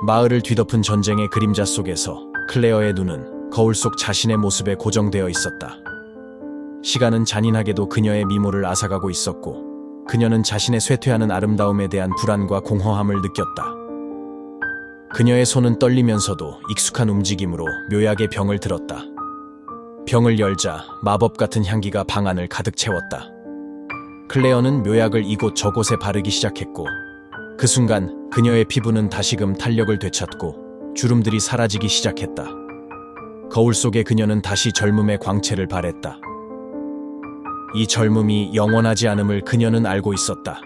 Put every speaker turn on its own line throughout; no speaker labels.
마을을 뒤덮은 전쟁의 그림자 속에서 클레어의 눈은 거울 속 자신의 모습에 고정되어 있었다. 시간은 잔인하게도 그녀의 미모를 앗아가고 있었고, 그녀는 자신의 쇠퇴하는 아름다움에 대한 불안과 공허함을 느꼈다. 그녀의 손은 떨리면서도 익숙한 움직임으로 묘약의 병을 들었다. 병을 열자 마법 같은 향기가 방 안을 가득 채웠다. 클레어는 묘약을 이곳 저곳에 바르기 시작했고, 그 순간 그녀의 피부는 다시금 탄력을 되찾고 주름들이 사라지기 시작했다. 거울 속에 그녀는 다시 젊음의 광채를 발했다. 이 젊음이 영원하지 않음을 그녀는 알고 있었다.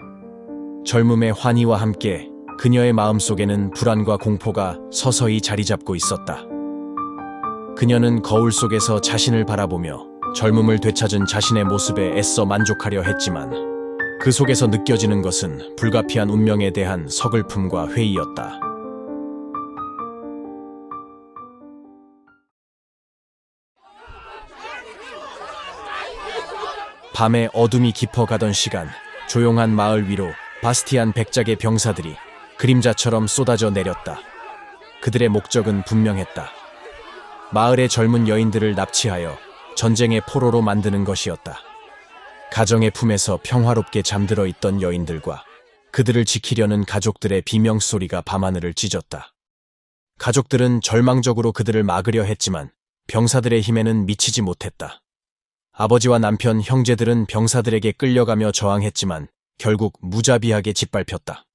젊음의 환희와 함께 그녀의 마음속에는 불안과 공포가 서서히 자리 잡고 있었다. 그녀는 거울 속에서 자신을 바라보며 젊음을 되찾은 자신의 모습에 애써 만족하려 했지만, 그 속에서 느껴지는 것은 불가피한 운명에 대한 서글픔과 회의였다. 밤에 어둠이 깊어가던 시간, 조용한 마을 위로 바스티안 백작의 병사들이 그림자처럼 쏟아져 내렸다. 그들의 목적은 분명했다. 마을의 젊은 여인들을 납치하여 전쟁의 포로로 만드는 것이었다. 가정의 품에서 평화롭게 잠들어 있던 여인들과 그들을 지키려는 가족들의 비명소리가 밤하늘을 찢었다. 가족들은 절망적으로 그들을 막으려 했지만 병사들의 힘에는 미치지 못했다. 아버지와 남편, 형제들은 병사들에게 끌려가며 저항했지만 결국 무자비하게 짓밟혔다.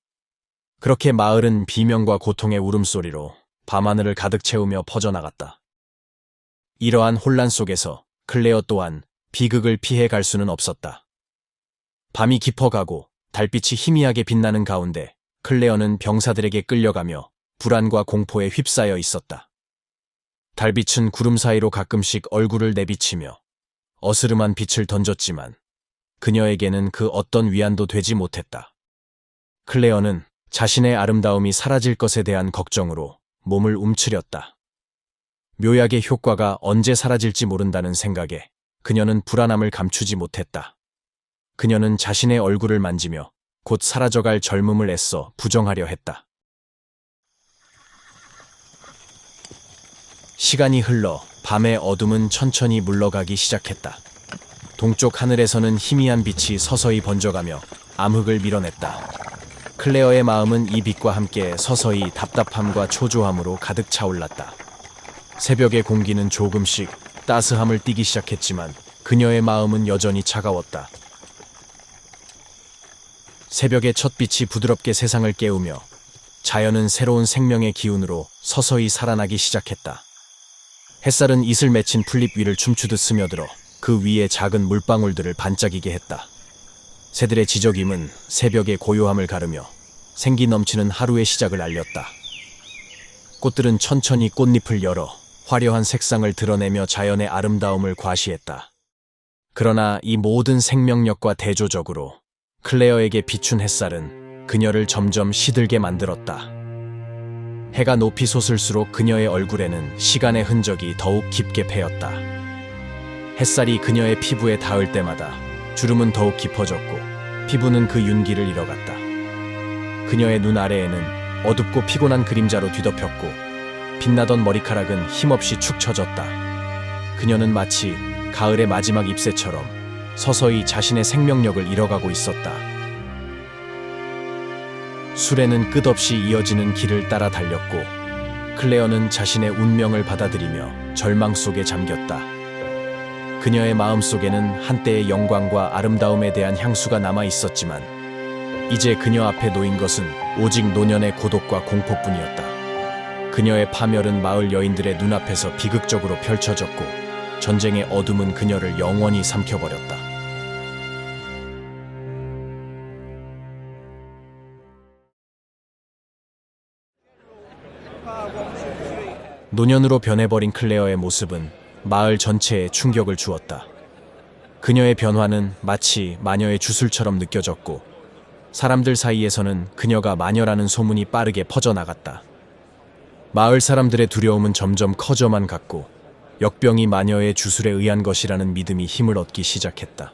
그렇게 마을은 비명과 고통의 울음소리로 밤하늘을 가득 채우며 퍼져나갔다. 이러한 혼란 속에서 클레어 또한 비극을 피해 갈 수는 없었다. 밤이 깊어가고 달빛이 희미하게 빛나는 가운데 클레어는 병사들에게 끌려가며 불안과 공포에 휩싸여 있었다. 달빛은 구름 사이로 가끔씩 얼굴을 내비치며 어스름한 빛을 던졌지만 그녀에게는 그 어떤 위안도 되지 못했다. 클레어는 자신의 아름다움이 사라질 것에 대한 걱정으로 몸을 움츠렸다. 묘약의 효과가 언제 사라질지 모른다는 생각에 그녀는 불안함을 감추지 못했다. 그녀는 자신의 얼굴을 만지며 곧 사라져갈 젊음을 애써 부정하려 했다. 시간이 흘러 밤의 어둠은 천천히 물러가기 시작했다. 동쪽 하늘에서는 희미한 빛이 서서히 번져가며 암흑을 밀어냈다. 클레어의 마음은 이 빛과 함께 서서히 답답함과 초조함으로 가득 차올랐다. 새벽의 공기는 조금씩 따스함을 띠기 시작했지만 그녀의 마음은 여전히 차가웠다. 새벽의 첫 빛이 부드럽게 세상을 깨우며 자연은 새로운 생명의 기운으로 서서히 살아나기 시작했다. 햇살은 이슬 맺힌 풀잎 위를 춤추듯 스며들어 그 위에 작은 물방울들을 반짝이게 했다. 새들의 지저귐은 새벽의 고요함을 가르며 생기 넘치는 하루의 시작을 알렸다. 꽃들은 천천히 꽃잎을 열어 화려한 색상을 드러내며 자연의 아름다움을 과시했다. 그러나 이 모든 생명력과 대조적으로 클레어에게 비춘 햇살은 그녀를 점점 시들게 만들었다. 해가 높이 솟을수록 그녀의 얼굴에는 시간의 흔적이 더욱 깊게 패였다. 햇살이 그녀의 피부에 닿을 때마다 주름은 더욱 깊어졌고 피부는 그 윤기를 잃어갔다. 그녀의 눈 아래에는 어둡고 피곤한 그림자로 뒤덮였고 빛나던 머리카락은 힘없이 축 처졌다. 그녀는 마치 가을의 마지막 잎새처럼 서서히 자신의 생명력을 잃어가고 있었다. 수레는 끝없이 이어지는 길을 따라 달렸고 클레어는 자신의 운명을 받아들이며 절망 속에 잠겼다. 그녀의 마음속에는 한때의 영광과 아름다움에 대한 향수가 남아 있었지만 이제 그녀 앞에 놓인 것은 오직 노년의 고독과 공포뿐이었다. 그녀의 파멸은 마을 여인들의 눈앞에서 비극적으로 펼쳐졌고 전쟁의 어둠은 그녀를 영원히 삼켜버렸다. 노년으로 변해버린 클레어의 모습은 마을 전체에 충격을 주었다. 그녀의 변화는 마치 마녀의 주술처럼 느껴졌고 사람들 사이에서는 그녀가 마녀라는 소문이 빠르게 퍼져나갔다. 마을 사람들의 두려움은 점점 커져만 갔고 역병이 마녀의 주술에 의한 것이라는 믿음이 힘을 얻기 시작했다.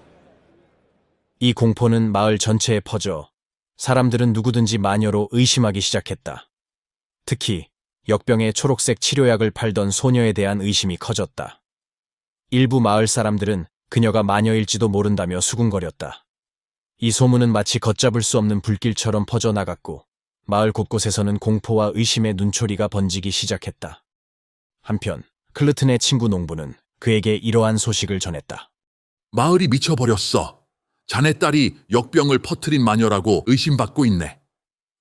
이 공포는 마을 전체에 퍼져 사람들은 누구든지 마녀로 의심하기 시작했다. 특히 역병에 초록색 치료약을 팔던 소녀에 대한 의심이 커졌다. 일부 마을 사람들은 그녀가 마녀일지도 모른다며 수군거렸다. 이 소문은 마치 걷잡을 수 없는 불길처럼 퍼져나갔고 마을 곳곳에서는 공포와 의심의 눈초리가 번지기 시작했다. 한편 클르튼의 친구 농부는 그에게 이러한 소식을 전했다.
마을이 미쳐버렸어. 자네 딸이 역병을 퍼뜨린 마녀라고 의심받고 있네.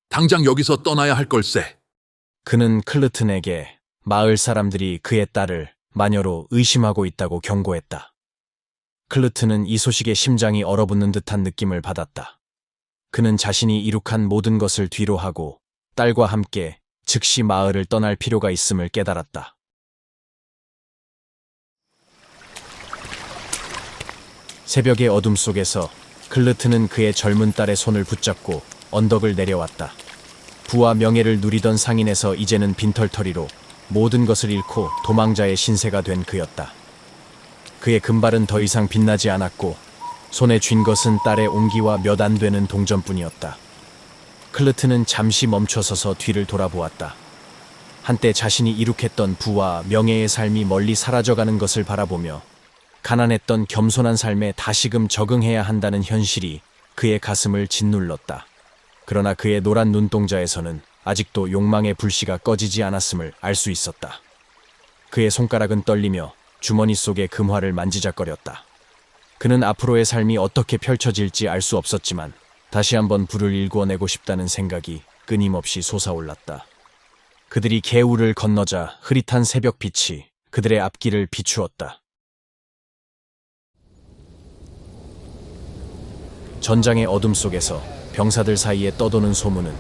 당장 여기서 떠나야 할 걸세.
그는 클르튼에게 마을 사람들이 그의 딸을 마녀로 의심하고 있다고 경고했다. 클르튼은 이 소식에 심장이 얼어붙는 듯한 느낌을 받았다. 그는 자신이 이룩한 모든 것을 뒤로하고 딸과 함께 즉시 마을을 떠날 필요가 있음을 깨달았다. 새벽의 어둠 속에서 클르튼은 그의 젊은 딸의 손을 붙잡고 언덕을 내려왔다. 부와 명예를 누리던 상인에서 이제는 빈털터리로 모든 것을 잃고 도망자의 신세가 된 그였다. 그의 금발은 더 이상 빛나지 않았고 손에 쥔 것은 딸의 온기와 몇 안 되는 동전뿐이었다. 클르튼은 잠시 멈춰서서 뒤를 돌아보았다. 한때 자신이 이룩했던 부와 명예의 삶이 멀리 사라져가는 것을 바라보며 가난했던 겸손한 삶에 다시금 적응해야 한다는 현실이 그의 가슴을 짓눌렀다. 그러나 그의 노란 눈동자에서는 아직도 욕망의 불씨가 꺼지지 않았음을 알 수 있었다. 그의 손가락은 떨리며 주머니 속의 금화를 만지작거렸다. 그는 앞으로의 삶이 어떻게 펼쳐질지 알 수 없었지만 다시 한번 불을 일구어내고 싶다는 생각이 끊임없이 솟아올랐다. 그들이 개울을 건너자 흐릿한 새벽빛이 그들의 앞길을 비추었다. 전장의 어둠 속에서 병사들 사이에 떠도는 소문은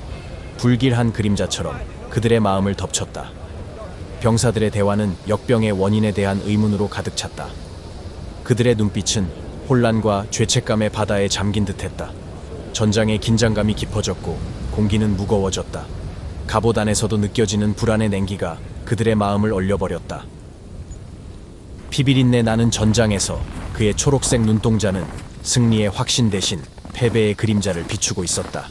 불길한 그림자처럼 그들의 마음을 덮쳤다. 병사들의 대화는 역병의 원인에 대한 의문으로 가득 찼다. 그들의 눈빛은 혼란과 죄책감의 바다에 잠긴 듯했다. 전장의 긴장감이 깊어졌고 공기는 무거워졌다. 갑옷 안에서도 느껴지는 불안의 냉기가 그들의 마음을 얼려버렸다. 피비린내 나는 전장에서 그의 초록색 눈동자는 승리의 확신 대신 패배의 그림자를 비추고 있었다.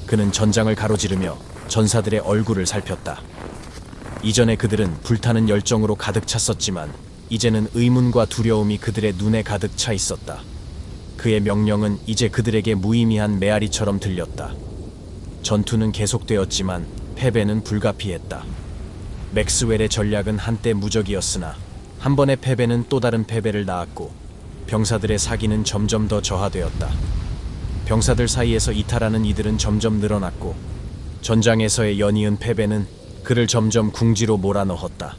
그는 전장을 가로지르며 전사들의 얼굴을 살폈다. 이전에 그들은 불타는 열정으로 가득 찼었지만 이제는 의문과 두려움이 그들의 눈에 가득 차 있었다. 그의 명령은 이제 그들에게 무의미한 메아리처럼 들렸다. 전투는 계속되었지만 패배는 불가피했다. 맥스웰의 전략은 한때 무적이었으나 한 번의 패배는 또 다른 패배를 낳았고 병사들의 사기는 점점 더 저하되었다. 병사들 사이에서 이탈하는 이들은 점점 늘어났고 전장에서의 연이은 패배는 그를 점점 궁지로 몰아넣었다.